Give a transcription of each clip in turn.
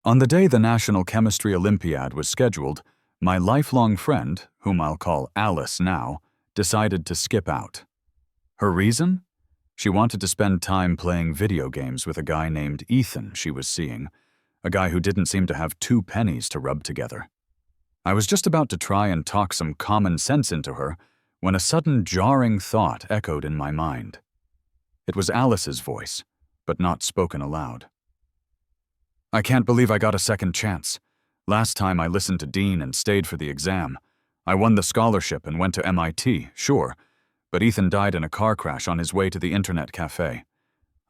On the day the National Chemistry Olympiad was scheduled, my lifelong friend, whom I'll call Alice now, decided to skip out. Her reason? She wanted to spend time playing video games with a guy named Ethan she was seeing, a guy who didn't seem to have two pennies to rub together. I was just about to try and talk some common sense into her when a sudden jarring thought echoed in my mind. It was Alice's voice, but not spoken aloud. I can't believe I got a second chance. Last time I listened to Dean and stayed for the exam. I won the scholarship and went to MIT, sure, but Ethan died in a car crash on his way to the internet cafe.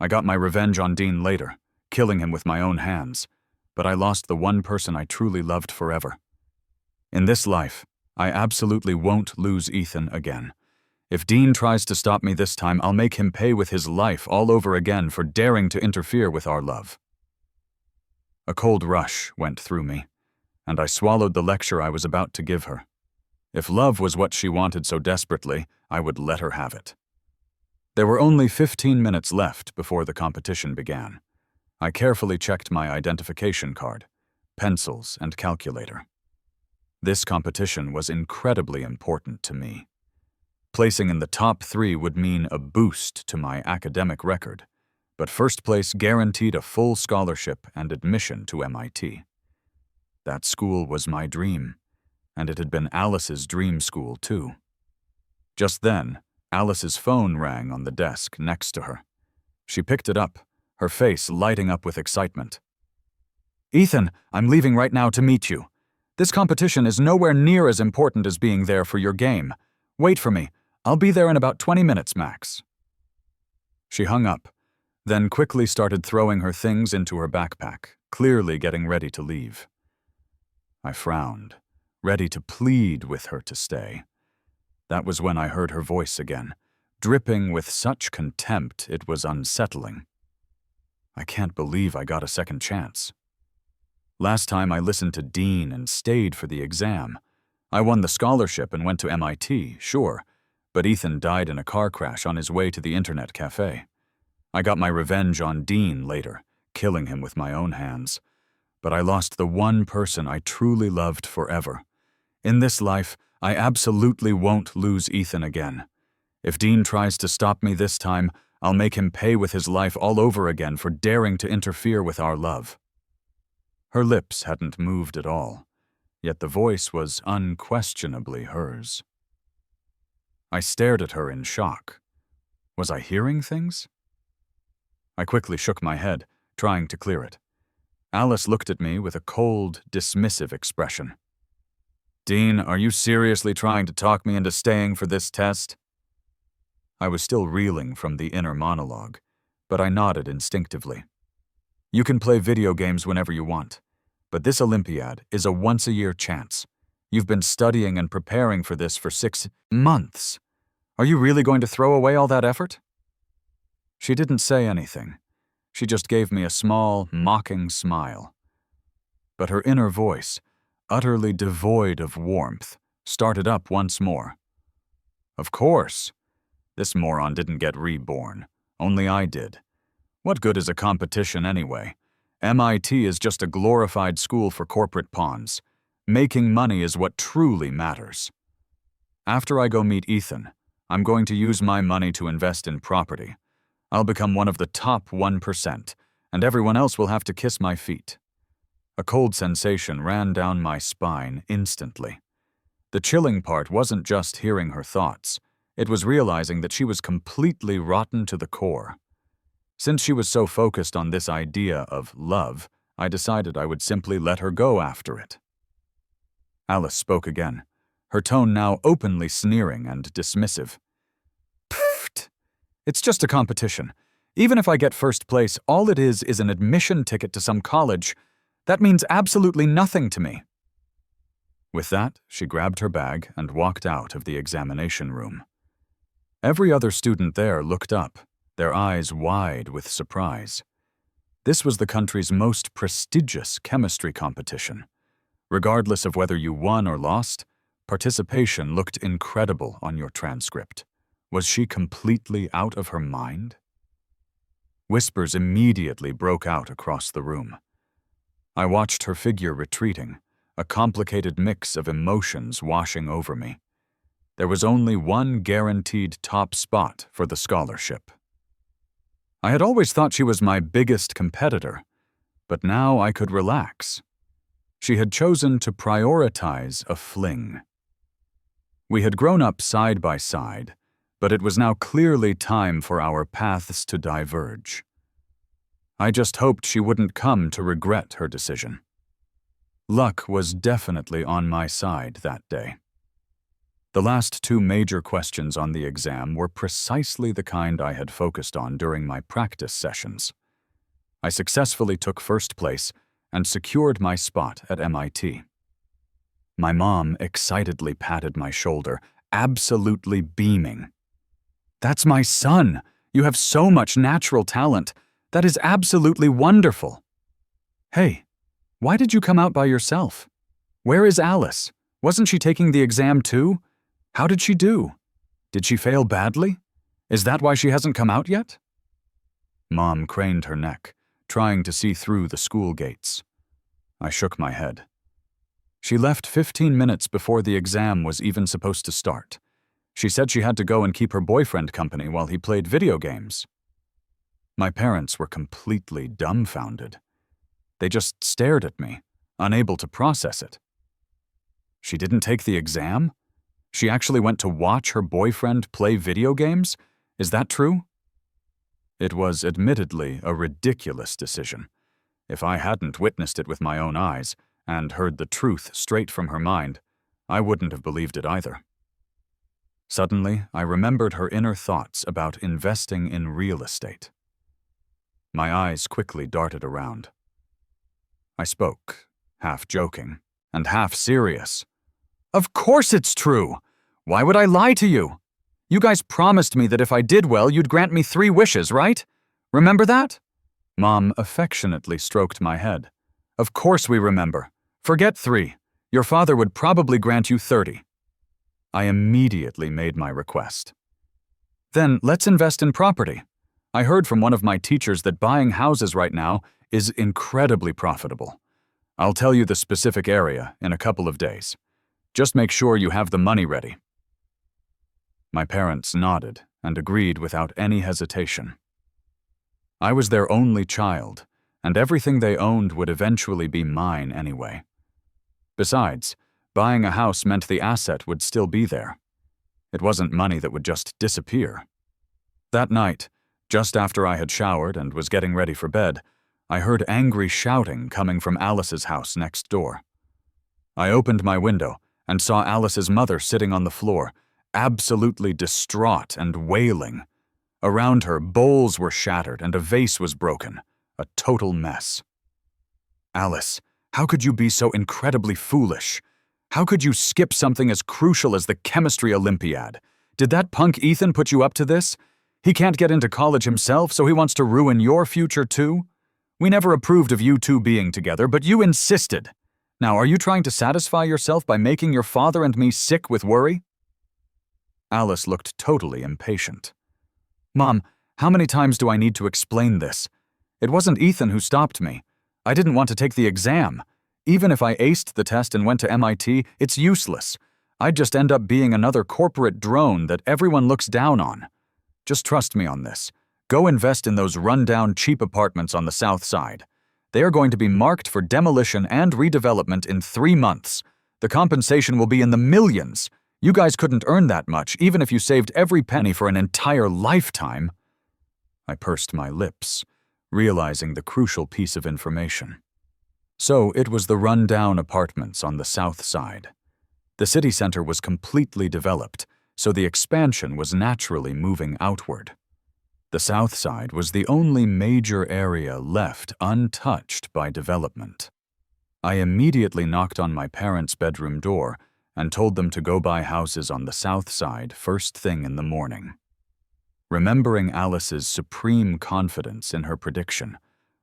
I got my revenge on Dean later, killing him with my own hands, but I lost the one person I truly loved forever. In this life, I absolutely won't lose Ethan again. If Dean tries to stop me this time, I'll make him pay with his life all over again for daring to interfere with our love. A cold rush went through me, and I swallowed the lecture I was about to give her. If love was what she wanted so desperately, I would let her have it. There were only 15 minutes left before the competition began. I carefully checked my identification card, pencils, and calculator. This competition was incredibly important to me. Placing in the top 3 would mean a boost to my academic record, but first place guaranteed a full scholarship and admission to MIT. That school was my dream, and it had been Alice's dream school too. Just then, Alice's phone rang on the desk next to her. She picked it up, her face lighting up with excitement. "Ethan, I'm leaving right now to meet you. This competition is nowhere near as important as being there for your game. Wait for me. I'll be there in about 20 minutes max." She hung up, then quickly started throwing her things into her backpack, clearly getting ready to leave. I frowned, ready to plead with her to stay. That was when I heard her voice again, dripping with such contempt it was unsettling. I can't believe I got a second chance. Last time I listened to Dean and stayed for the exam. I won the scholarship and went to MIT, sure, but Ethan died in a car crash on his way to the internet cafe. I got my revenge on Dean later, killing him with my own hands. But I lost the one person I truly loved forever. In this life, I absolutely won't lose Ethan again. If Dean tries to stop me this time, I'll make him pay with his life all over again for daring to interfere with our love. Her lips hadn't moved at all, yet the voice was unquestionably hers. I stared at her in shock. Was I hearing things? I quickly shook my head, trying to clear it. Alice looked at me with a cold, dismissive expression. "Dean, are you seriously trying to talk me into staying for this test?" I was still reeling from the inner monologue, but I nodded instinctively. "You can play video games whenever you want, but this Olympiad is a once-a-year chance. You've been studying and preparing for this for 6 months. Are you really going to throw away all that effort?" She didn't say anything. She just gave me a small, mocking smile. But her inner voice, utterly devoid of warmth, started up once more. Of course. This moron didn't get reborn. Only I did. What good is a competition anyway? MIT is just a glorified school for corporate pawns. Making money is what truly matters. After I go meet Ethan, I'm going to use my money to invest in property. I'll become one of the top 1%, and everyone else will have to kiss my feet. A cold sensation ran down my spine instantly. The chilling part wasn't just hearing her thoughts. It was realizing that she was completely rotten to the core. Since she was so focused on this idea of love, I decided I would simply let her go after it. Alice spoke again, her tone now openly sneering and dismissive. "Pfft! It's just a competition. Even if I get first place, all it is an admission ticket to some college. That means absolutely nothing to me." With that, she grabbed her bag and walked out of the examination room. Every other student there looked up, their eyes wide with surprise. This was the country's most prestigious chemistry competition. Regardless of whether you won or lost, participation looked incredible on your transcript. Was she completely out of her mind? Whispers immediately broke out across the room. I watched her figure retreating, a complicated mix of emotions washing over me. There was only one guaranteed top spot for the scholarship. I had always thought she was my biggest competitor, but now I could relax. She had chosen to prioritize a fling. We had grown up side by side, but it was now clearly time for our paths to diverge. I just hoped she wouldn't come to regret her decision. Luck was definitely on my side that day. The last two major questions on the exam were precisely the kind I had focused on during my practice sessions. I successfully took first place and secured my spot at MIT. My mom excitedly patted my shoulder, absolutely beaming. "That's my son! You have so much natural talent. That is absolutely wonderful." "Hey, why did you come out by yourself? Where is Alice? Wasn't she taking the exam too? How did she do? Did she fail badly? Is that why she hasn't come out yet?" Mom craned her neck, trying to see through the school gates. I shook my head. She left 15 minutes before the exam was even supposed to start. She said she had to go and keep her boyfriend company while he played video games. My parents were completely dumbfounded. They just stared at me, unable to process it. She didn't take the exam? She actually went to watch her boyfriend play video games? Is that true? It was admittedly a ridiculous decision. If I hadn't witnessed it with my own eyes and heard the truth straight from her mind, I wouldn't have believed it either. Suddenly, I remembered her inner thoughts about investing in real estate. My eyes quickly darted around. I spoke, half joking and half serious. "Of course it's true! Why would I lie to you? You guys promised me that if I did well, you'd grant me 3 wishes, right? Remember that?" Mom affectionately stroked my head. "Of course we remember. Forget 3. Your father would probably grant you 30. I immediately made my request. "Then let's invest in property. I heard from one of my teachers that buying houses right now is incredibly profitable. I'll tell you the specific area in a couple of days. Just make sure you have the money ready." My parents nodded and agreed without any hesitation. I was their only child, and everything they owned would eventually be mine anyway. Besides, buying a house meant the asset would still be there. It wasn't money that would just disappear. That night, just after I had showered and was getting ready for bed, I heard angry shouting coming from Alice's house next door. I opened my window and saw Alice's mother sitting on the floor, absolutely distraught and wailing. Around her, bowls were shattered and a vase was broken, a total mess. "Alice, how could you be so incredibly foolish? How could you skip something as crucial as the chemistry Olympiad? Did that punk Ethan put you up to this? He can't get into college himself, so he wants to ruin your future too? We never approved of you two being together, but you insisted. Now, are you trying to satisfy yourself by making your father and me sick with worry?" Alice looked totally impatient. "Mom, how many times do I need to explain this? It wasn't Ethan who stopped me. I didn't want to take the exam. Even if I aced the test and went to MIT, it's useless. I'd just end up being another corporate drone that everyone looks down on. Just trust me on this. Go invest in those run-down, cheap apartments on the South Side. They are going to be marked for demolition and redevelopment in 3 months. The compensation will be in the millions. You guys couldn't earn that much, even if you saved every penny for an entire lifetime." I pursed my lips, realizing the crucial piece of information. So it was the run-down apartments on the South Side. The city center was completely developed, so the expansion was naturally moving outward. The South Side was the only major area left untouched by development. I immediately knocked on my parents' bedroom door and told them to go buy houses on the South Side first thing in the morning. Remembering Alice's supreme confidence in her prediction,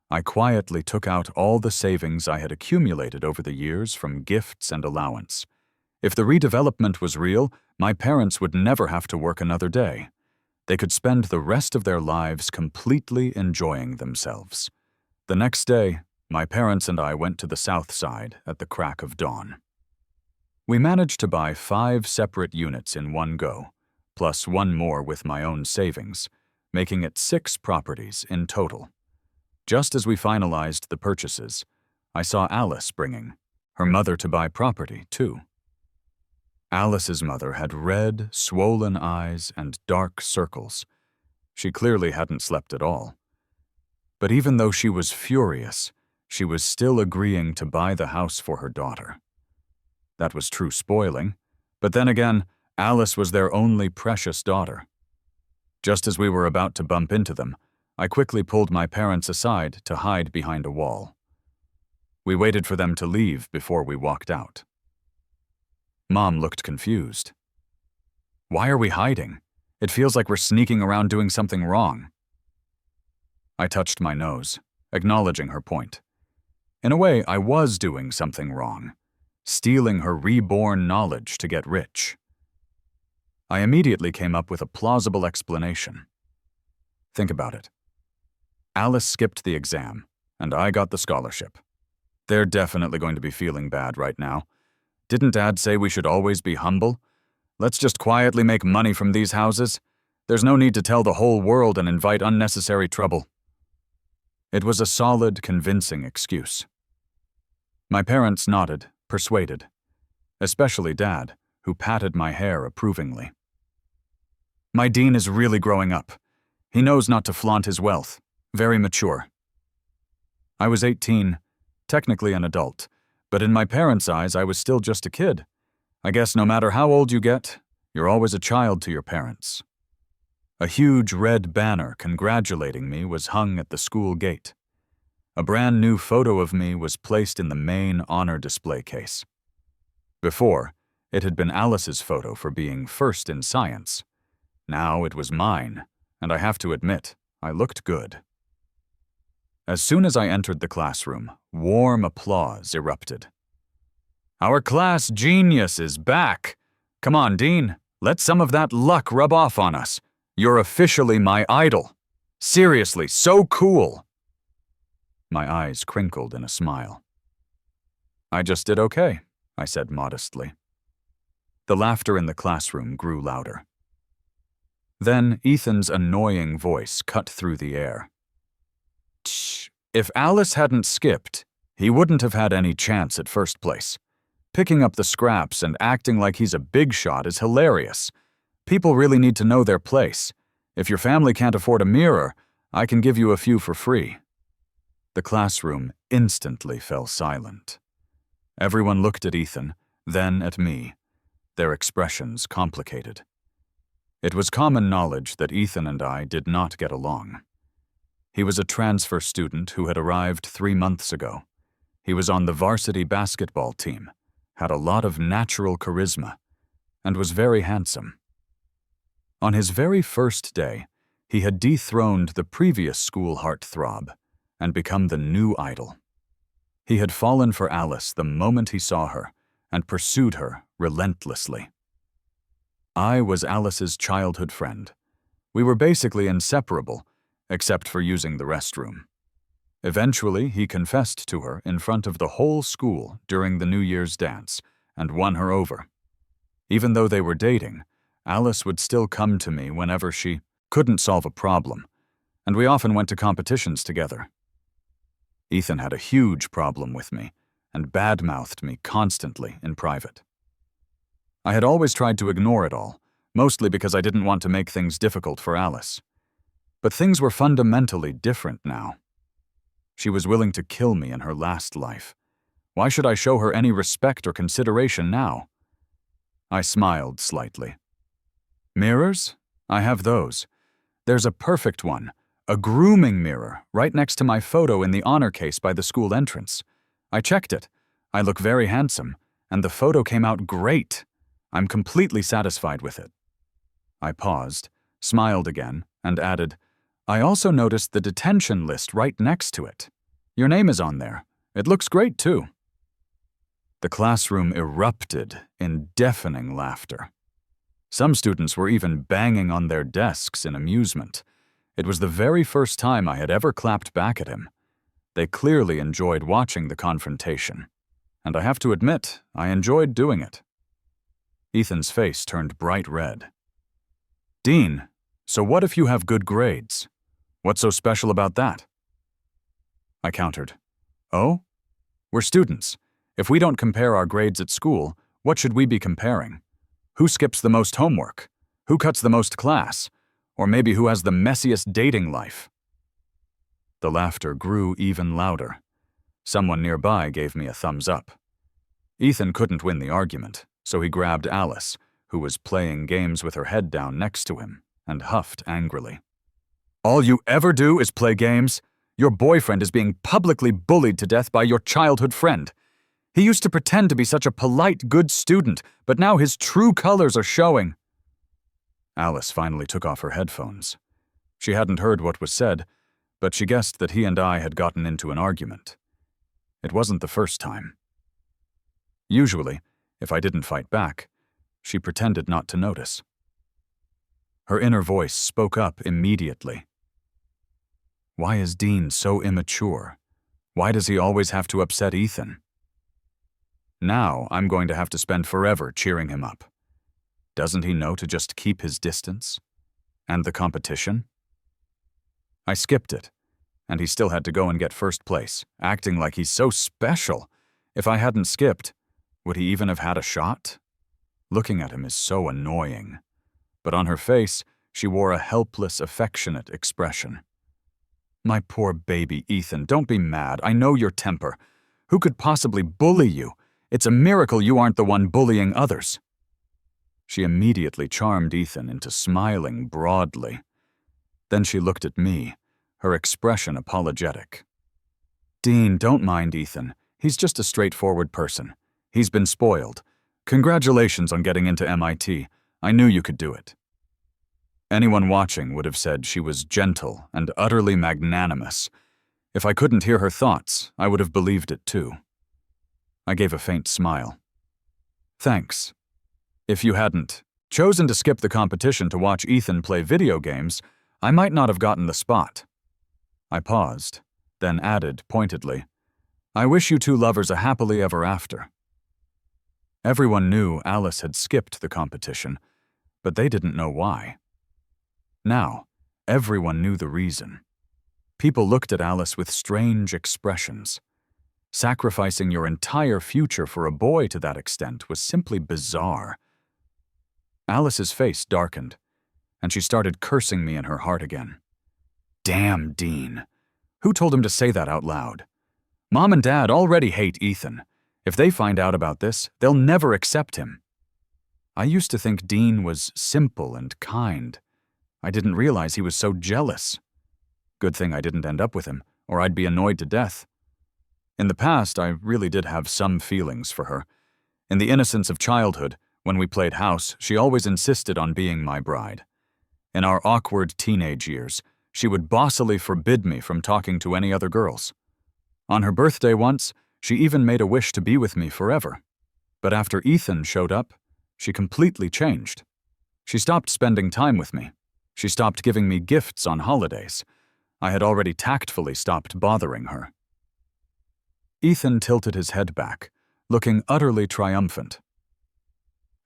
I quietly took out all the savings I had accumulated over the years from gifts and allowance. If the redevelopment was real, my parents would never have to work another day. They could spend the rest of their lives completely enjoying themselves. The next day, my parents and I went to the south side at the crack of dawn. We managed to buy 5 separate units in one go, plus one more with my own savings, making it 6 properties in total. Just as we finalized the purchases, I saw Alice bringing her mother to buy property, too. Alice's mother had red, swollen eyes and dark circles. She clearly hadn't slept at all. But even though she was furious, she was still agreeing to buy the house for her daughter. That was true spoiling, but then again, Alice was their only precious daughter. Just as we were about to bump into them, I quickly pulled my parents aside to hide behind a wall. We waited for them to leave before we walked out. Mom looked confused. "Why are we hiding? It feels like we're sneaking around doing something wrong." I touched my nose, acknowledging her point. In a way, I was doing something wrong, stealing her reborn knowledge to get rich. I immediately came up with a plausible explanation. Think about it. Alice skipped the exam, and I got the scholarship. They're definitely going to be feeling bad right now. Didn't Dad say we should always be humble? Let's just quietly make money from these houses. There's no need to tell the whole world and invite unnecessary trouble. It was a solid, convincing excuse. My parents nodded, persuaded, especially Dad, who patted my hair approvingly. My dean is really growing up. He knows not to flaunt his wealth. Very mature. I was 18, technically an adult, but in my parents' eyes I was still just a kid. I guess no matter how old you get, you're always a child to your parents. A huge red banner congratulating me was hung at the school gate. A brand new photo of me was placed in the main honor display case. Before, it had been Alice's photo for being first in science. Now it was mine, and I have to admit, I looked good. As soon as I entered the classroom, warm applause erupted. "Our class genius is back! Come on, Dean, let some of that luck rub off on us. You're officially my idol. Seriously, so cool!" My eyes crinkled in a smile. "I just did okay," I said modestly. The laughter in the classroom grew louder. Then Ethan's annoying voice cut through the air. "Tch, if Alice hadn't skipped, he wouldn't have had any chance at first place. Picking up the scraps and acting like he's a big shot is hilarious. People really need to know their place. If your family can't afford a mirror, I can give you a few for free." The classroom instantly fell silent. Everyone looked at Ethan, then at me, their expressions complicated. It was common knowledge that Ethan and I did not get along. He was a transfer student who had arrived 3 months ago. He was on the varsity basketball team, had a lot of natural charisma, and was very handsome. On his very first day, he had dethroned the previous school heartthrob and become the new idol. He had fallen for Alice the moment he saw her and pursued her relentlessly. I was Alice's childhood friend. We were basically inseparable, except for using the restroom. Eventually, he confessed to her in front of the whole school during the New Year's dance and won her over. Even though they were dating, Alice would still come to me whenever she couldn't solve a problem, and we often went to competitions together. Ethan had a huge problem with me and badmouthed me constantly in private. I had always tried to ignore it all, mostly because I didn't want to make things difficult for Alice. But things were fundamentally different now. She was willing to kill me in her last life. Why should I show her any respect or consideration now? I smiled slightly. "Mirrors? I have those. There's a perfect one, a grooming mirror, right next to my photo in the honor case by the school entrance. I checked it. I look very handsome, and the photo came out great. I'm completely satisfied with it." I paused, smiled again, and added, "I also noticed the detention list right next to it. Your name is on there. It looks great, too." The classroom erupted in deafening laughter. Some students were even banging on their desks in amusement. It was the very first time I had ever clapped back at him. They clearly enjoyed watching the confrontation, and I have to admit, I enjoyed doing it. Ethan's face turned bright red. "Dean, so what if you have good grades? What's so special about that?" I countered. "Oh? We're students. If we don't compare our grades at school, what should we be comparing? Who skips the most homework? Who cuts the most class? Or maybe who has the messiest dating life?" The laughter grew even louder. Someone nearby gave me a thumbs up. Ethan couldn't win the argument, so he grabbed Alice, who was playing games with her head down next to him, and huffed angrily. "All you ever do is play games? Your boyfriend is being publicly bullied to death by your childhood friend. He used to pretend to be such a polite, good student, but now his true colors are showing." Alice finally took off her headphones. She hadn't heard what was said, but she guessed that he and I had gotten into an argument. It wasn't the first time. Usually, if I didn't fight back, she pretended not to notice. Her inner voice spoke up immediately. Why is Dean so immature? Why does he always have to upset Ethan? Now I'm going to have to spend forever cheering him up. Doesn't he know to just keep his distance? And the competition? I skipped it, and he still had to go and get first place, acting like he's so special. If I hadn't skipped, would he even have had a shot? Looking at him is so annoying. But on her face, she wore a helpless, affectionate expression. "My poor baby, Ethan, don't be mad. I know your temper. Who could possibly bully you? It's a miracle you aren't the one bullying others." She immediately charmed Ethan into smiling broadly. Then she looked at me, her expression apologetic. "Dean, don't mind Ethan. He's just a straightforward person. He's been spoiled. Congratulations on getting into MIT. I knew you could do it." Anyone watching would have said she was gentle and utterly magnanimous. If I couldn't hear her thoughts, I would have believed it too. I gave a faint smile. "Thanks. If you hadn't chosen to skip the competition to watch Ethan play video games, I might not have gotten the spot." I paused, then added pointedly, "I wish you two lovers a happily ever after." Everyone knew Alice had skipped the competition, but they didn't know why. Now, everyone knew the reason. People looked at Alice with strange expressions. Sacrificing your entire future for a boy to that extent was simply bizarre. Alice's face darkened, and she started cursing me in her heart again. Damn Dean. Who told him to say that out loud? Mom and Dad already hate Ethan. If they find out about this, they'll never accept him. I used to think Dean was simple and kind. I didn't realize he was so jealous. Good thing I didn't end up with him, or I'd be annoyed to death. In the past, I really did have some feelings for her. In the innocence of childhood, when we played house, she always insisted on being my bride. In our awkward teenage years, she would bossily forbid me from talking to any other girls. On her birthday once, she even made a wish to be with me forever. But after Ethan showed up, she completely changed. She stopped spending time with me. She stopped giving me gifts on holidays. I had already tactfully stopped bothering her. Ethan tilted his head back, looking utterly triumphant.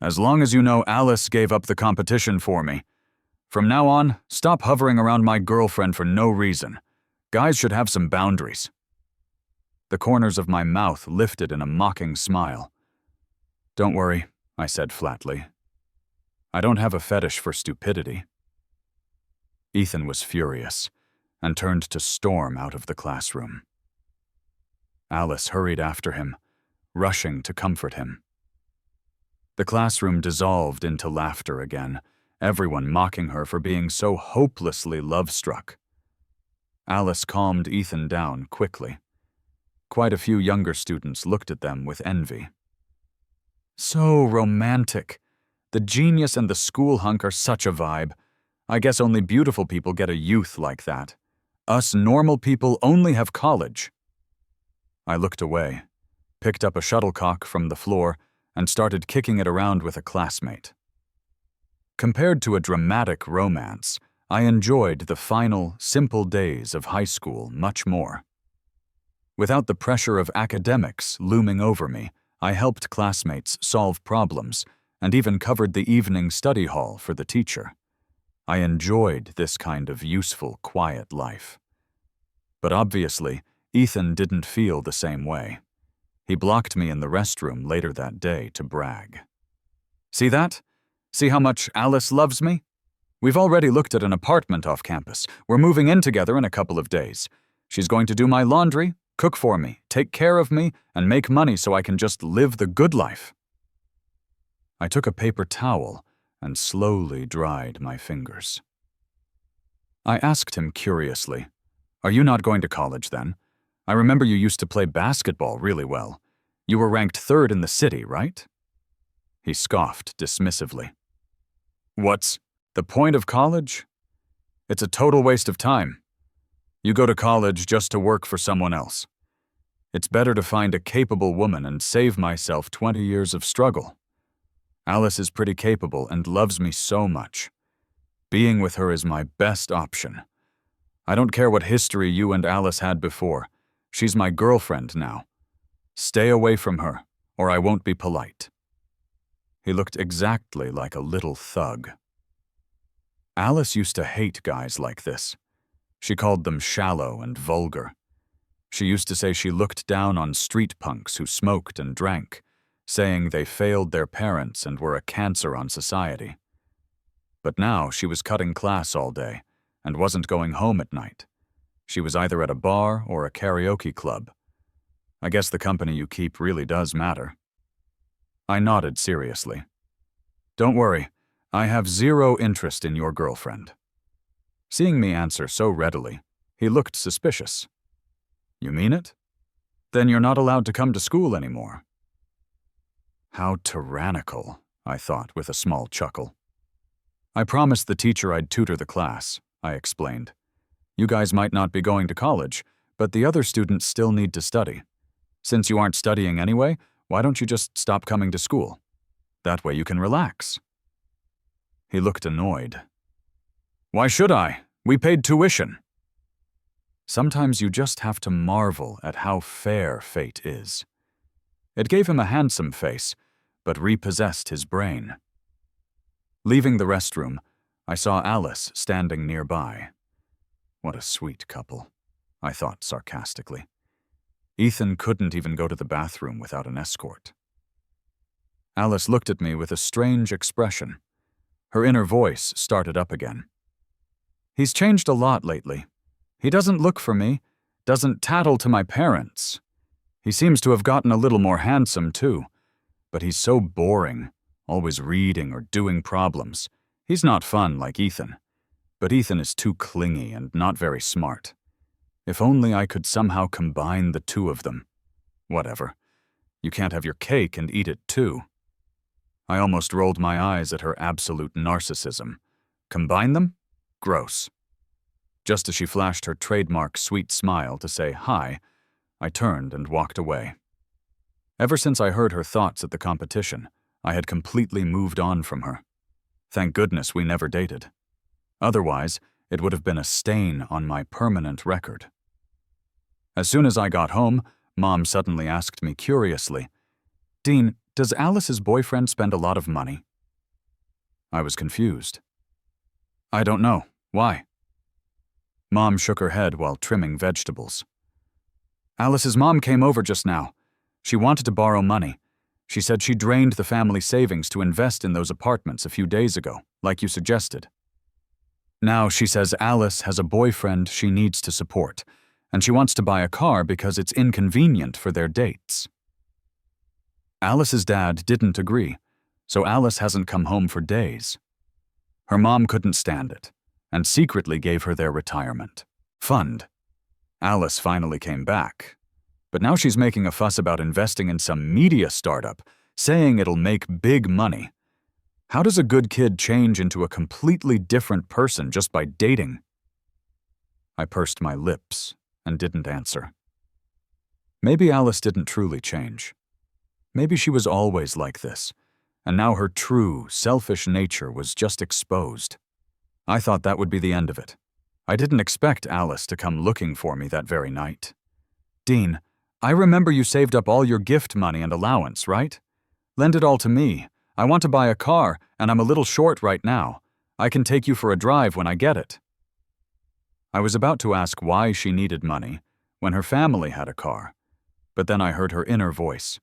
As long as you know Alice gave up the competition for me. From now on, stop hovering around my girlfriend for no reason. Guys should have some boundaries. The corners of my mouth lifted in a mocking smile. Don't worry, I said flatly. I don't have a fetish for stupidity. Ethan was furious and turned to storm out of the classroom. Alice hurried after him, rushing to comfort him. The classroom dissolved into laughter again, everyone mocking her for being so hopelessly love-struck. Alice calmed Ethan down quickly. Quite a few younger students looked at them with envy. So romantic. The genius and the school hunk are such a vibe. I guess only beautiful people get a youth like that. Us normal people only have college. I looked away, picked up a shuttlecock from the floor, and started kicking it around with a classmate. Compared to a dramatic romance, I enjoyed the final, simple days of high school much more. Without the pressure of academics looming over me, I helped classmates solve problems and even covered the evening study hall for the teacher. I enjoyed this kind of useful, quiet life. But obviously, Ethan didn't feel the same way. He blocked me in the restroom later that day to brag. "See that? See how much Alice loves me? We've already looked at an apartment off campus. We're moving in together in a couple of days. She's going to do my laundry, cook for me, take care of me, and make money so I can just live the good life." I took a paper towel and slowly dried my fingers. I asked him curiously, "Are you not going to college then? I remember you used to play basketball really well. You were ranked 3rd in the city, right?" He scoffed dismissively. "What's the point of college? It's a total waste of time. You go to college just to work for someone else. It's better to find a capable woman and save myself 20 years of struggle. Alice is pretty capable and loves me so much. Being with her is my best option. I don't care what history you and Alice had before. She's my girlfriend now. Stay away from her, or I won't be polite." He looked exactly like a little thug. Alice used to hate guys like this. She called them shallow and vulgar. She used to say she looked down on street punks who smoked and drank, saying they failed their parents and were a cancer on society. But now she was cutting class all day and wasn't going home at night. She was either at a bar or a karaoke club. I guess the company you keep really does matter. I nodded seriously. "Don't worry, I have zero interest in your girlfriend." Seeing me answer so readily, he looked suspicious. "You mean it? Then you're not allowed to come to school anymore." How tyrannical, I thought with a small chuckle. "I promised the teacher I'd tutor the class," I explained. "You guys might not be going to college, but the other students still need to study. Since you aren't studying anyway, why don't you just stop coming to school? That way you can relax." He looked annoyed. "Why should I? We paid tuition." Sometimes you just have to marvel at how fair fate is. It gave him a handsome face, but repossessed his brain. Leaving the restroom, I saw Alice standing nearby. What a sweet couple, I thought sarcastically. Ethan couldn't even go to the bathroom without an escort. Alice looked at me with a strange expression. Her inner voice started up again. "He's changed a lot lately. He doesn't look for me, doesn't tattle to my parents. He seems to have gotten a little more handsome, too. But he's so boring, always reading or doing problems. He's not fun like Ethan. But Ethan is too clingy and not very smart. If only I could somehow combine the two of them. Whatever. You can't have your cake and eat it too." I almost rolled my eyes at her absolute narcissism. Combine them? Gross. Just as she flashed her trademark sweet smile to say hi, I turned and walked away. Ever since I heard her thoughts at the competition, I had completely moved on from her. Thank goodness we never dated. Otherwise, it would have been a stain on my permanent record. As soon as I got home, Mom suddenly asked me curiously, "Dean, does Alice's boyfriend spend a lot of money?" I was confused. "I don't know. Why?" Mom shook her head while trimming vegetables. "Alice's mom came over just now. She wanted to borrow money. She said she drained the family savings to invest in those apartments a few days ago, like you suggested. Now she says Alice has a boyfriend she needs to support, and she wants to buy a car because it's inconvenient for their dates." Alice's dad didn't agree, so Alice hasn't come home for days. Her mom couldn't stand it, and secretly gave her their retirement fund. Alice finally came back, but now she's making a fuss about investing in some media startup, saying it'll make big money. How does a good kid change into a completely different person just by dating? I pursed my lips and didn't answer. Maybe Alice didn't truly change. Maybe she was always like this, and now her true, selfish nature was just exposed. I thought that would be the end of it. I didn't expect Alice to come looking for me that very night. "Dean, I remember you saved up all your gift money and allowance, right? Lend it all to me. I want to buy a car, and I'm a little short right now. I can take you for a drive when I get it." I was about to ask why she needed money when her family had a car, but then I heard her inner voice.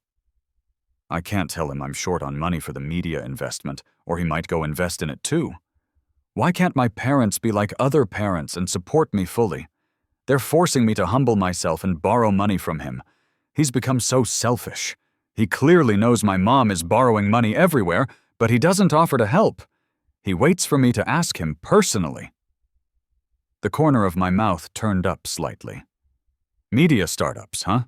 I can't tell him I'm short on money for the media investment, or he might go invest in it too. Why can't my parents be like other parents and support me fully? They're forcing me to humble myself and borrow money from him. He's become so selfish. He clearly knows my mom is borrowing money everywhere, but he doesn't offer to help. He waits for me to ask him personally. The corner of my mouth turned up slightly. Media startups, huh?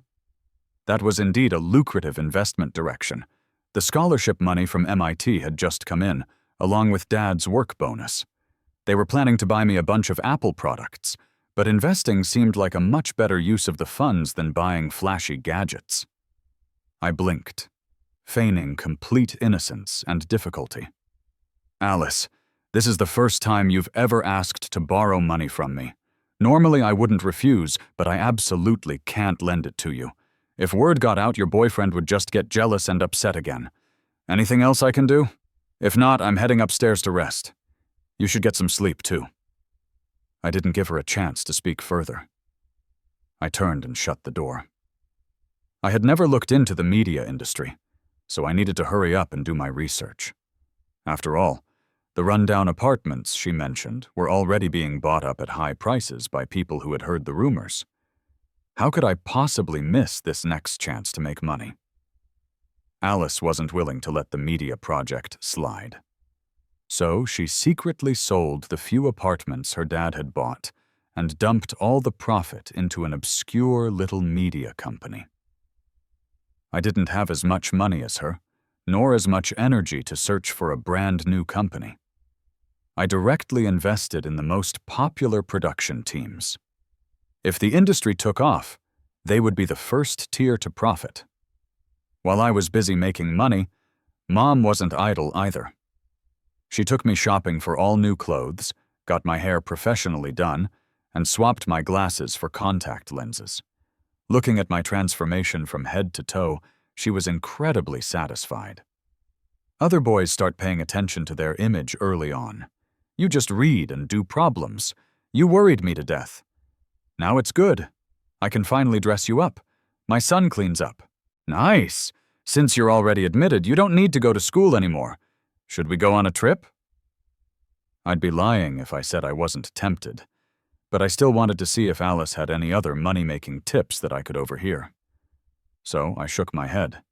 That was indeed a lucrative investment direction. The scholarship money from MIT had just come in, along with Dad's work bonus. They were planning to buy me a bunch of Apple products, but investing seemed like a much better use of the funds than buying flashy gadgets. I blinked, feigning complete innocence and difficulty. "Alice, this is the first time you've ever asked to borrow money from me. Normally I wouldn't refuse, but I absolutely can't lend it to you. If word got out, your boyfriend would just get jealous and upset again. Anything else I can do? If not, I'm heading upstairs to rest. You should get some sleep, too." I didn't give her a chance to speak further. I turned and shut the door. I had never looked into the media industry, so I needed to hurry up and do my research. After all, the rundown apartments she mentioned were already being bought up at high prices by people who had heard the rumors. How could I possibly miss this next chance to make money? Alice wasn't willing to let the media project slide. So she secretly sold the few apartments her dad had bought and dumped all the profit into an obscure little media company. I didn't have as much money as her, nor as much energy to search for a brand new company. I directly invested in the most popular production teams. If the industry took off, they would be the first tier to profit. While I was busy making money, Mom wasn't idle either. She took me shopping for all new clothes, got my hair professionally done, and swapped my glasses for contact lenses. Looking at my transformation from head to toe, she was incredibly satisfied. Other boys start paying attention to their image early on. "You just read and do problems. You worried me to death. Now it's good. I can finally dress you up. My son cleans up. Nice. Since you're already admitted, you don't need to go to school anymore. Should we go on a trip?" I'd be lying if I said I wasn't tempted, but I still wanted to see if Alice had any other money-making tips that I could overhear. So I shook my head.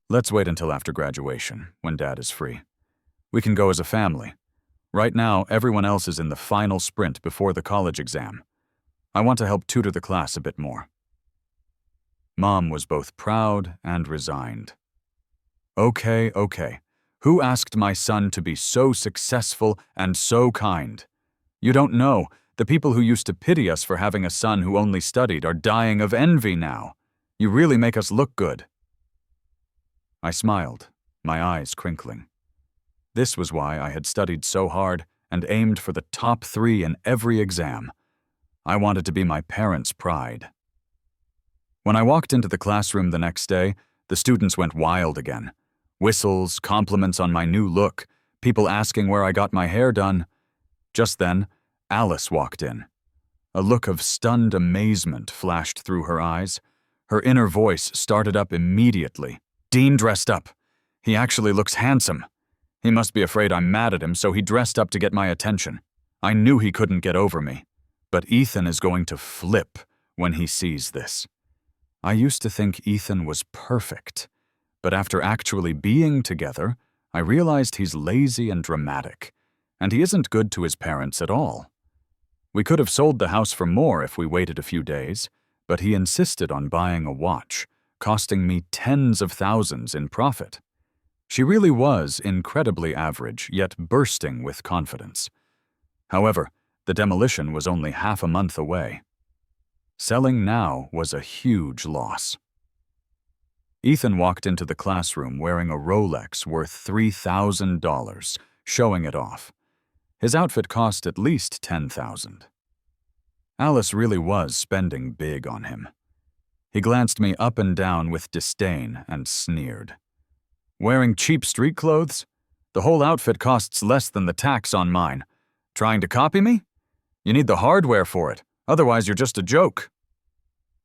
"Let's wait until after graduation, when Dad is free. We can go as a family. Right now, everyone else is in the final sprint before the college exam. I want to help tutor the class a bit more." Mom was both proud and resigned. Okay. Who asked my son to be so successful and so kind? You don't know. The people who used to pity us for having a son who only studied are dying of envy now. You really make us look good." I smiled, my eyes crinkling. This was why I had studied so hard and aimed for the top 3 in every exam. I wanted to be my parents' pride. When I walked into the classroom the next day, the students went wild again. Whistles, compliments on my new look, people asking where I got my hair done. Just then, Alice walked in. A look of stunned amazement flashed through her eyes. Her inner voice started up immediately. "Dean dressed up. He actually looks handsome. He must be afraid I'm mad at him, so he dressed up to get my attention. I knew he couldn't get over me. But Ethan is going to flip when he sees this." I used to think Ethan was perfect, but after actually being together, I realized he's lazy and dramatic, and he isn't good to his parents at all. We could have sold the house for more if we waited a few days, but he insisted on buying a watch, costing me tens of thousands in profit. She really was incredibly average, yet bursting with confidence. However, the demolition was only half a month away. Selling now was a huge loss. Ethan walked into the classroom wearing a Rolex worth $3,000, showing it off. His outfit cost at least $10,000. Alice really was spending big on him. He glanced me up and down with disdain and sneered. Wearing cheap street clothes? The whole outfit costs less than the tax on mine. Trying to copy me? You need the hardware for it, otherwise you're just a joke.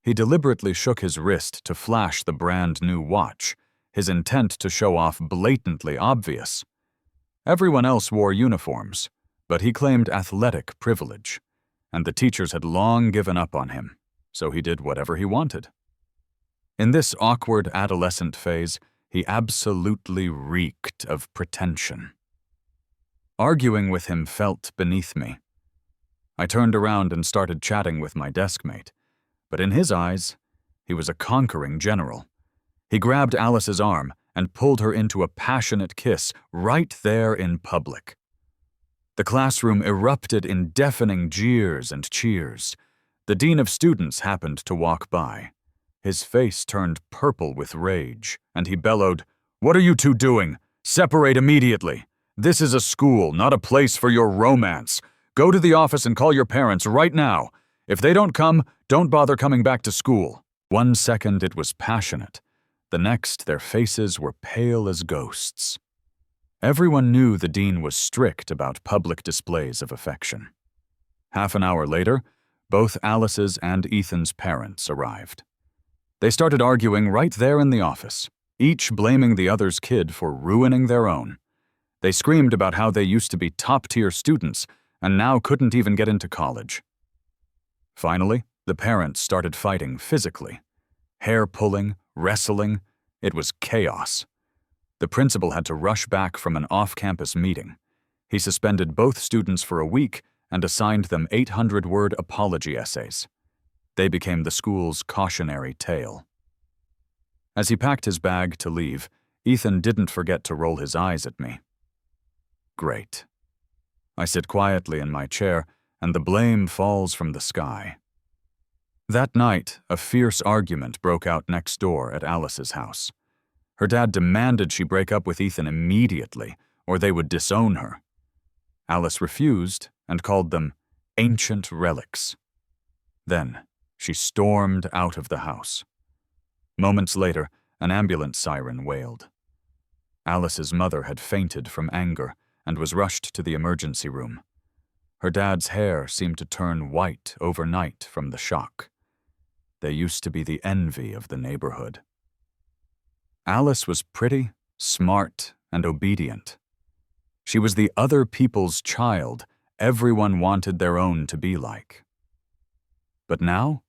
He deliberately shook his wrist to flash the brand new watch, his intent to show off blatantly obvious. Everyone else wore uniforms, but he claimed athletic privilege, and the teachers had long given up on him, so he did whatever he wanted. In this awkward adolescent phase, he absolutely reeked of pretension. Arguing with him felt beneath me. I turned around and started chatting with my deskmate, but in his eyes, he was a conquering general. He grabbed Alice's arm and pulled her into a passionate kiss right there in public. The classroom erupted in deafening jeers and cheers. The dean of students happened to walk by. His face turned purple with rage, and he bellowed, "What are you two doing? Separate immediately. This is a school, not a place for your romance. Go to the office and call your parents right now. If they don't come, don't bother coming back to school." 1 second it was passionate. The next, their faces were pale as ghosts. Everyone knew the dean was strict about public displays of affection. Half an hour later, both Alice's and Ethan's parents arrived. They started arguing right there in the office, each blaming the other's kid for ruining their own. They screamed about how they used to be top-tier students and now couldn't even get into college. Finally, the parents started fighting physically. Hair-pulling, wrestling, it was chaos. The principal had to rush back from an off-campus meeting. He suspended both students for a week and assigned them 800-word apology essays. They became the school's cautionary tale. As he packed his bag to leave, Ethan didn't forget to roll his eyes at me. Great. I sit quietly in my chair, and the blame falls from the sky. That night, a fierce argument broke out next door at Alice's house. Her dad demanded she break up with Ethan immediately, or they would disown her. Alice refused and called them ancient relics. Then, she stormed out of the house. Moments later, an ambulance siren wailed. Alice's mother had fainted from anger and was rushed to the emergency room. Her dad's hair seemed to turn white overnight from the shock. They used to be the envy of the neighborhood. Alice was pretty, smart, and obedient. She was the other people's child everyone wanted their own to be like. But now,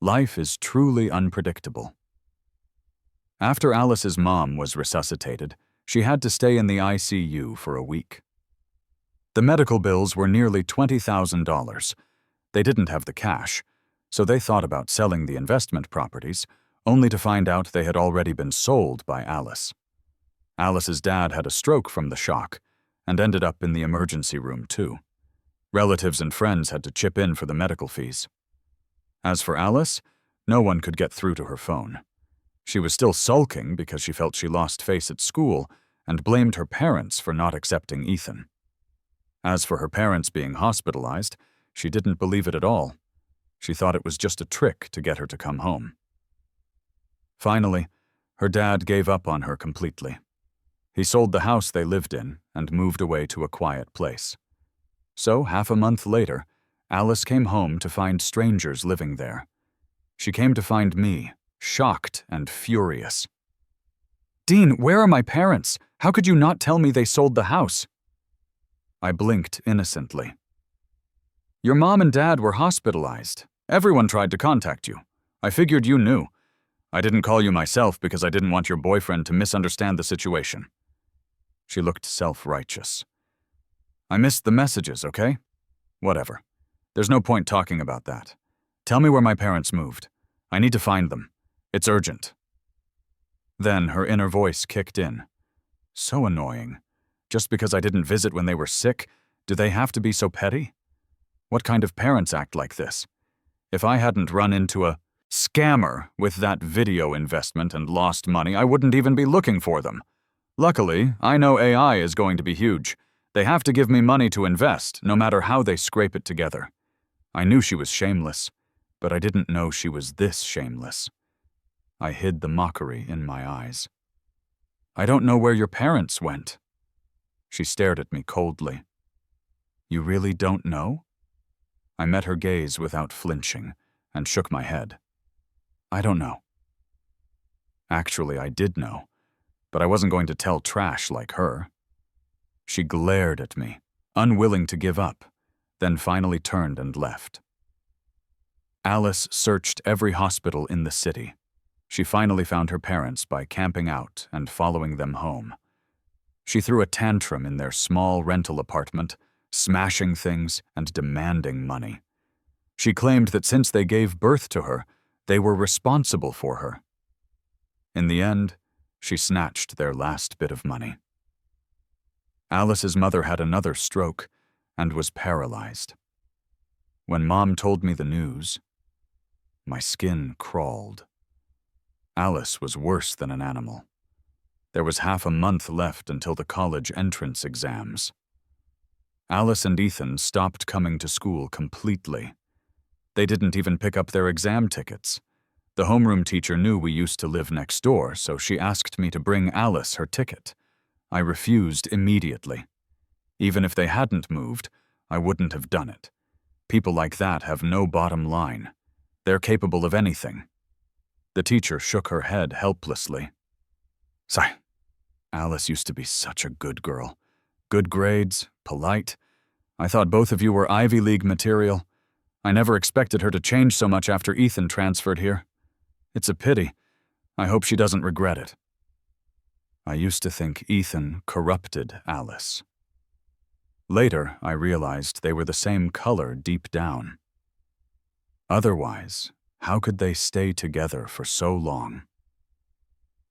life is truly unpredictable. After Alice's mom was resuscitated, she had to stay in the ICU for a week. The medical bills were nearly $20,000. They didn't have the cash, so they thought about selling the investment properties, only to find out they had already been sold by Alice. Alice's dad had a stroke from the shock and ended up in the emergency room too. Relatives and friends had to chip in for the medical fees. As for Alice, no one could get through to her phone. She was still sulking because she felt she lost face at school and blamed her parents for not accepting Ethan. As for her parents being hospitalized, she didn't believe it at all. She thought it was just a trick to get her to come home. Finally, her dad gave up on her completely. He sold the house they lived in and moved away to a quiet place. So, half a month later, Alice came home to find strangers living there. She came to find me, shocked and furious. "Dean, where are my parents? How could you not tell me they sold the house?" I blinked innocently. "Your mom and dad were hospitalized. Everyone tried to contact you. I figured you knew. I didn't call you myself because I didn't want your boyfriend to misunderstand the situation." She looked self-righteous. "I missed the messages, okay? Whatever. There's no point talking about that. Tell me where my parents moved. I need to find them. It's urgent." Then her inner voice kicked in. So annoying. Just because I didn't visit when they were sick, do they have to be so petty? What kind of parents act like this? If I hadn't run into a scammer with that video investment and lost money, I wouldn't even be looking for them. Luckily, I know AI is going to be huge. They have to give me money to invest, no matter how they scrape it together. I knew she was shameless, but I didn't know she was this shameless. I hid the mockery in my eyes. "I don't know where your parents went." She stared at me coldly. "You really don't know?" I met her gaze without flinching and shook my head. "I don't know." Actually, I did know, but I wasn't going to tell trash like her. She glared at me, unwilling to give up, then finally turned and left. Alice searched every hospital in the city. She finally found her parents by camping out and following them home. She threw a tantrum in their small rental apartment, smashing things and demanding money. She claimed that since they gave birth to her, they were responsible for her. In the end, she snatched their last bit of money. Alice's mother had another stroke and was paralyzed. When Mom told me the news, my skin crawled. Alice was worse than an animal. There was half a month left until the college entrance exams. Alice and Ethan stopped coming to school completely. They didn't even pick up their exam tickets. The homeroom teacher knew we used to live next door, so she asked me to bring Alice her ticket. I refused immediately. Even if they hadn't moved, I wouldn't have done it. People like that have no bottom line. They're capable of anything. The teacher shook her head helplessly. "Sorry. Alice used to be such a good girl. Good grades, polite. I thought both of you were Ivy League material. I never expected her to change so much after Ethan transferred here. It's a pity. I hope she doesn't regret it." I used to think Ethan corrupted Alice. Later, I realized they were the same color deep down. Otherwise, how could they stay together for so long?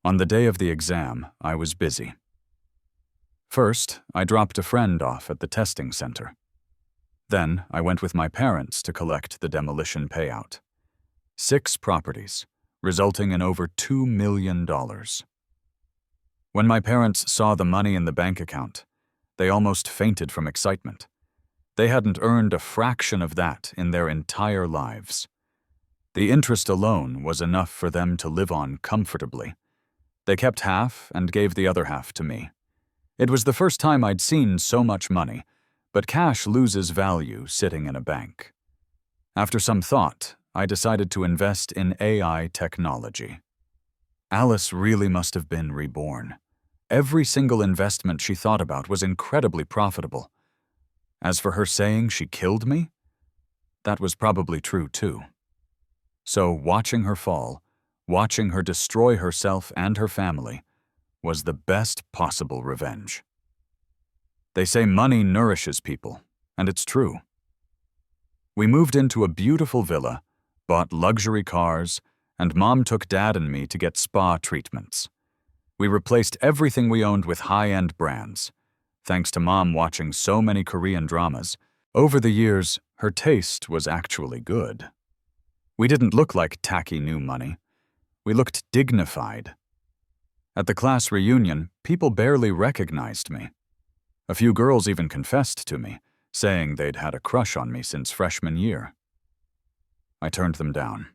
On the day of the exam, I was busy. First, I dropped a friend off at the testing center. Then, I went with my parents to collect the demolition payout. 6 properties, resulting in over $2 million. When my parents saw the money in the bank account, they almost fainted from excitement. They hadn't earned a fraction of that in their entire lives. The interest alone was enough for them to live on comfortably. They kept half and gave the other half to me. It was the first time I'd seen so much money, but cash loses value sitting in a bank. After some thought, I decided to invest in AI technology. Alice really must have been reborn. Every single investment she thought about was incredibly profitable. As for her saying she killed me, that was probably true too. So watching her fall, watching her destroy herself and her family, was the best possible revenge. They say money nourishes people, and it's true. We moved into a beautiful villa, bought luxury cars, and Mom took Dad and me to get spa treatments. We replaced everything we owned with high-end brands. Thanks to Mom watching so many Korean dramas, over the years, her taste was actually good. We didn't look like tacky new money. We looked dignified. At the class reunion, people barely recognized me. A few girls even confessed to me, saying they'd had a crush on me since freshman year. I turned them down.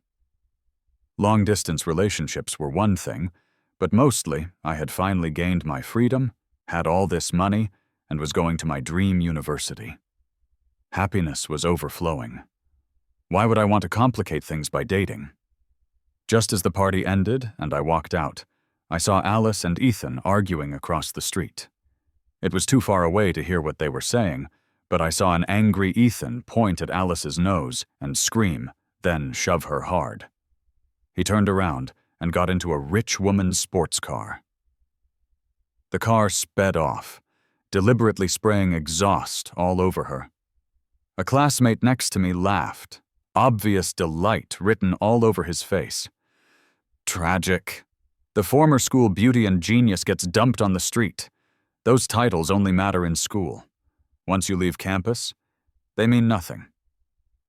Long-distance relationships were one thing, but mostly I had finally gained my freedom, had all this money, and was going to my dream university. Happiness was overflowing. Why would I want to complicate things by dating? Just as the party ended and I walked out, I saw Alice and Ethan arguing across the street. It was too far away to hear what they were saying, but I saw an angry Ethan point at Alice's nose and scream, then shove her hard. He turned around and got into a rich woman's sports car. The car sped off, deliberately spraying exhaust all over her. A classmate next to me laughed, obvious delight written all over his face. Tragic. The former school beauty and genius gets dumped on the street. Those titles only matter in school. Once you leave campus, they mean nothing.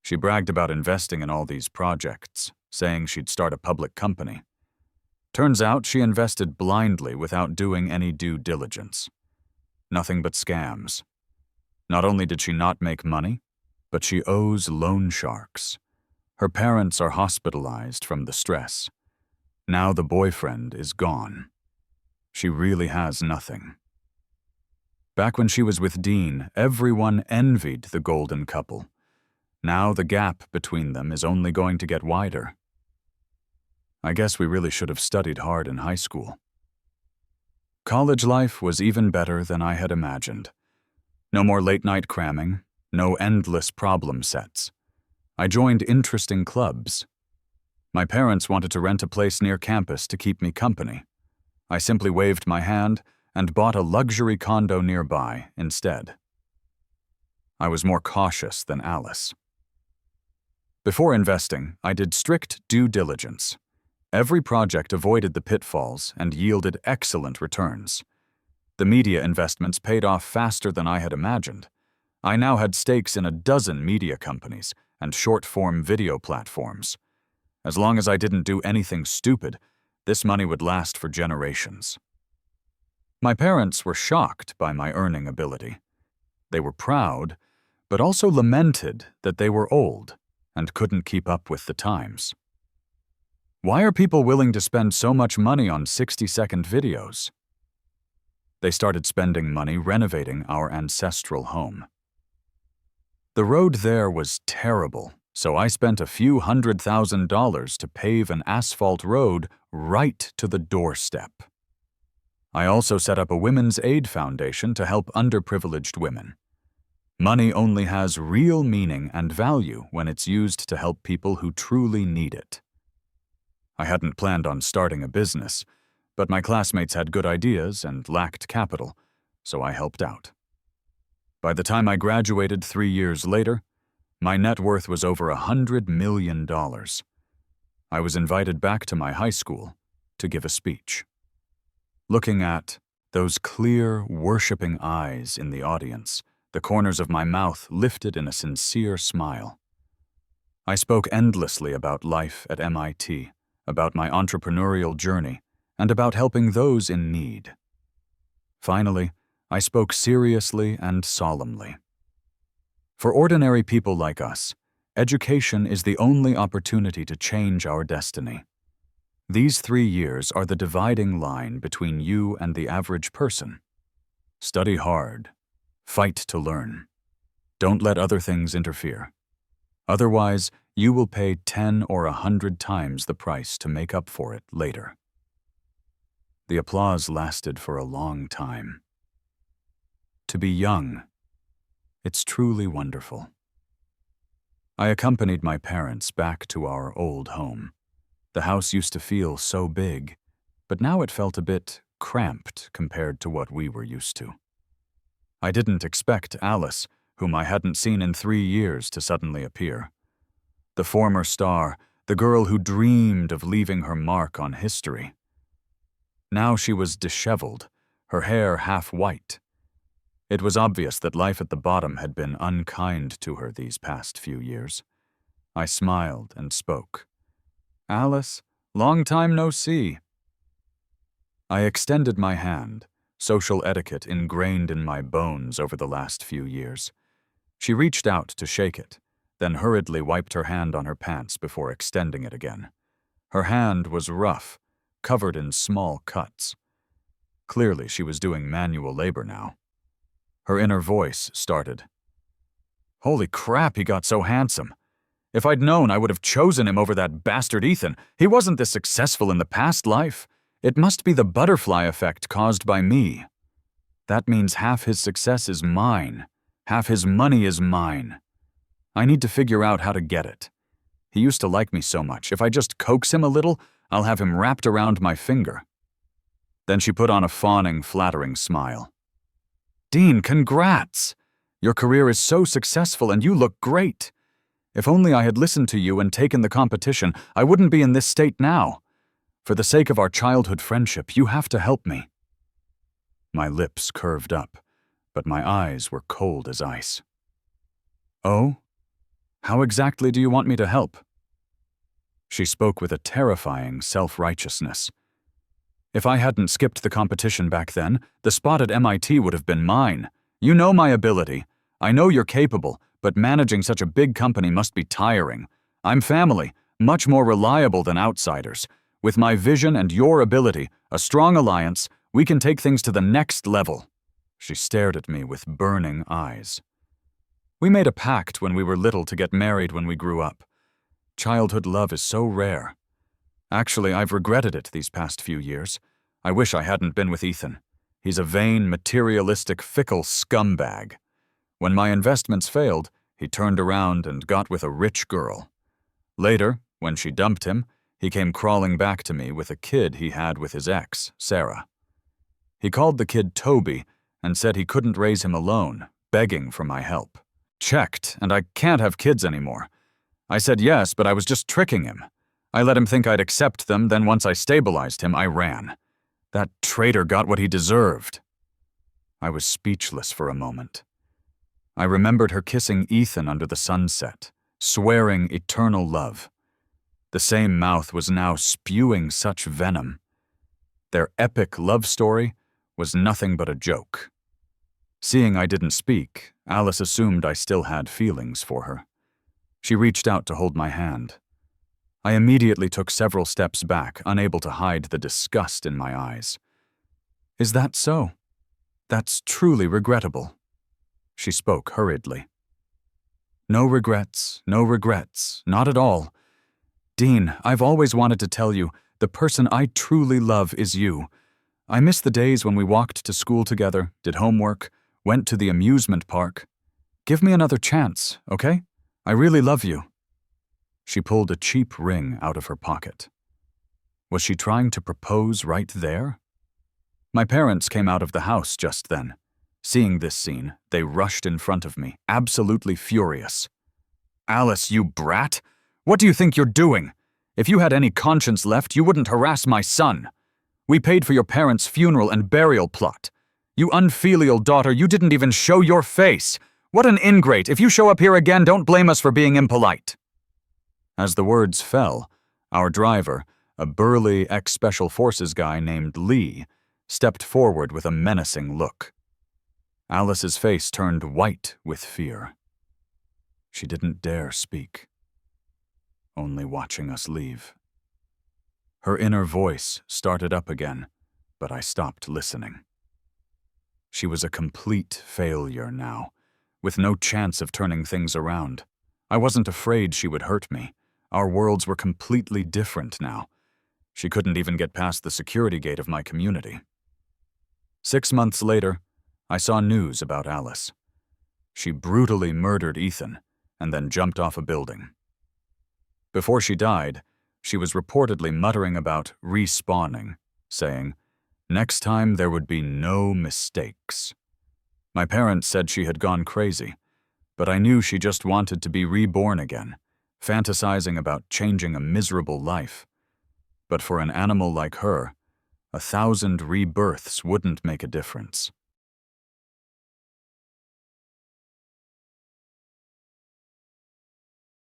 She bragged about investing in all these projects, saying she'd start a public company. Turns out she invested blindly without doing any due diligence. Nothing but scams. Not only did she not make money, but she owes loan sharks. Her parents are hospitalized from the stress. Now the boyfriend is gone. She really has nothing. Back when she was with Dean, everyone envied the golden couple. Now the gap between them is only going to get wider. I guess we really should have studied hard in high school. College life was even better than I had imagined. No more late-night cramming, no endless problem sets. I joined interesting clubs. My parents wanted to rent a place near campus to keep me company. I simply waved my hand and bought a luxury condo nearby instead. I was more cautious than Alice. Before investing, I did strict due diligence. Every project avoided the pitfalls and yielded excellent returns. The media investments paid off faster than I had imagined. I now had stakes in a dozen media companies and short-form video platforms. As long as I didn't do anything stupid, this money would last for generations. My parents were shocked by my earning ability. They were proud, but also lamented that they were old and couldn't keep up with the times. Why are people willing to spend so much money on 60-second videos? They started spending money renovating our ancestral home. The road there was terrible, so I spent a few $100,000 to pave an asphalt road right to the doorstep. I also set up a women's aid foundation to help underprivileged women. Money only has real meaning and value when it's used to help people who truly need it. I hadn't planned on starting a business, but my classmates had good ideas and lacked capital, so I helped out. By the time I graduated 3 years later, my net worth was over $100 million. I was invited back to my high school to give a speech. Looking at those clear, worshipping eyes in the audience, the corners of my mouth lifted in a sincere smile. I spoke endlessly about life at MIT, about my entrepreneurial journey, and about helping those in need. Finally, I spoke seriously and solemnly. For ordinary people like us, education is the only opportunity to change our destiny. These 3 years are the dividing line between you and the average person. Study hard. Fight to learn. Don't let other things interfere. Otherwise, you will pay 10 or 100 times the price to make up for it later. The applause lasted for a long time. To be young, it's truly wonderful. I accompanied my parents back to our old home. The house used to feel so big, but now it felt a bit cramped compared to what we were used to. I didn't expect Alice, whom I hadn't seen in 3 years, to suddenly appear. The former star, the girl who dreamed of leaving her mark on history. Now she was disheveled, her hair half white. It was obvious that life at the bottom had been unkind to her these past few years. I smiled and spoke. "Alice, long time no see." I extended my hand, social etiquette ingrained in my bones over the last few years. She reached out to shake it, then hurriedly wiped her hand on her pants before extending it again. Her hand was rough, covered in small cuts. Clearly, she was doing manual labor now. Her inner voice started. "Holy crap, he got so handsome. If I'd known, I would have chosen him over that bastard Ethan. He wasn't this successful in the past life. It must be the butterfly effect caused by me. That means half his success is mine. Half his money is mine. I need to figure out how to get it. He used to like me so much. If I just coax him a little, I'll have him wrapped around my finger." Then she put on a fawning, flattering smile. "Dean, congrats! Your career is so successful and you look great. If only I had listened to you and taken the competition, I wouldn't be in this state now. For the sake of our childhood friendship, you have to help me." My lips curved up, but my eyes were cold as ice. "Oh? How exactly do you want me to help?" She spoke with a terrifying self-righteousness. "If I hadn't skipped the competition back then, the spot at MIT would have been mine. You know my ability. I know you're capable, but managing such a big company must be tiring. I'm family, much more reliable than outsiders. With my vision and your ability, a strong alliance, we can take things to the next level." She stared at me with burning eyes. "We made a pact when we were little to get married when we grew up. Childhood love is so rare. Actually, I've regretted it these past few years. I wish I hadn't been with Ethan. He's a vain, materialistic, fickle scumbag. When my investments failed, he turned around and got with a rich girl. Later, when she dumped him, he came crawling back to me with a kid he had with his ex, Sarah. He called the kid Toby and said he couldn't raise him alone, begging for my help. Checked, and I can't have kids anymore. I said yes, but I was just tricking him. I let him think I'd accept them, then once I stabilized him, I ran. That traitor got what he deserved." I was speechless for a moment. I remembered her kissing Ethan under the sunset, swearing eternal love. The same mouth was now spewing such venom. Their epic love story was nothing but a joke. Seeing I didn't speak, Alice assumed I still had feelings for her. She reached out to hold my hand. I immediately took several steps back, unable to hide the disgust in my eyes. "Is that so? That's truly regrettable." She spoke hurriedly. "No regrets, not at all. Dean, I've always wanted to tell you, the person I truly love is you. I miss the days when we walked to school together, did homework, went to the amusement park. Give me another chance, okay? I really love you." She pulled a cheap ring out of her pocket. Was she trying to propose right there? My parents came out of the house just then. Seeing this scene, they rushed in front of me, absolutely furious. "Alice, you brat! What do you think you're doing? If you had any conscience left, you wouldn't harass my son. We paid for your parents' funeral and burial plot. You unfilial daughter, you didn't even show your face. What an ingrate! If you show up here again, don't blame us for being impolite." As the words fell, our driver, a burly ex-Special Forces guy named Lee, stepped forward with a menacing look. Alice's face turned white with fear. She didn't dare speak, only watching us leave. Her inner voice started up again, but I stopped listening. She was a complete failure now, with no chance of turning things around. I wasn't afraid she would hurt me. Our worlds were completely different now. She couldn't even get past the security gate of my community. 6 months later, I saw news about Alice. She brutally murdered Ethan and then jumped off a building. Before she died, she was reportedly muttering about respawning, saying, "Next time there would be no mistakes." My parents said she had gone crazy, but I knew she just wanted to be reborn again, fantasizing about changing a miserable life. But for an animal like her, 1,000 rebirths wouldn't make a difference.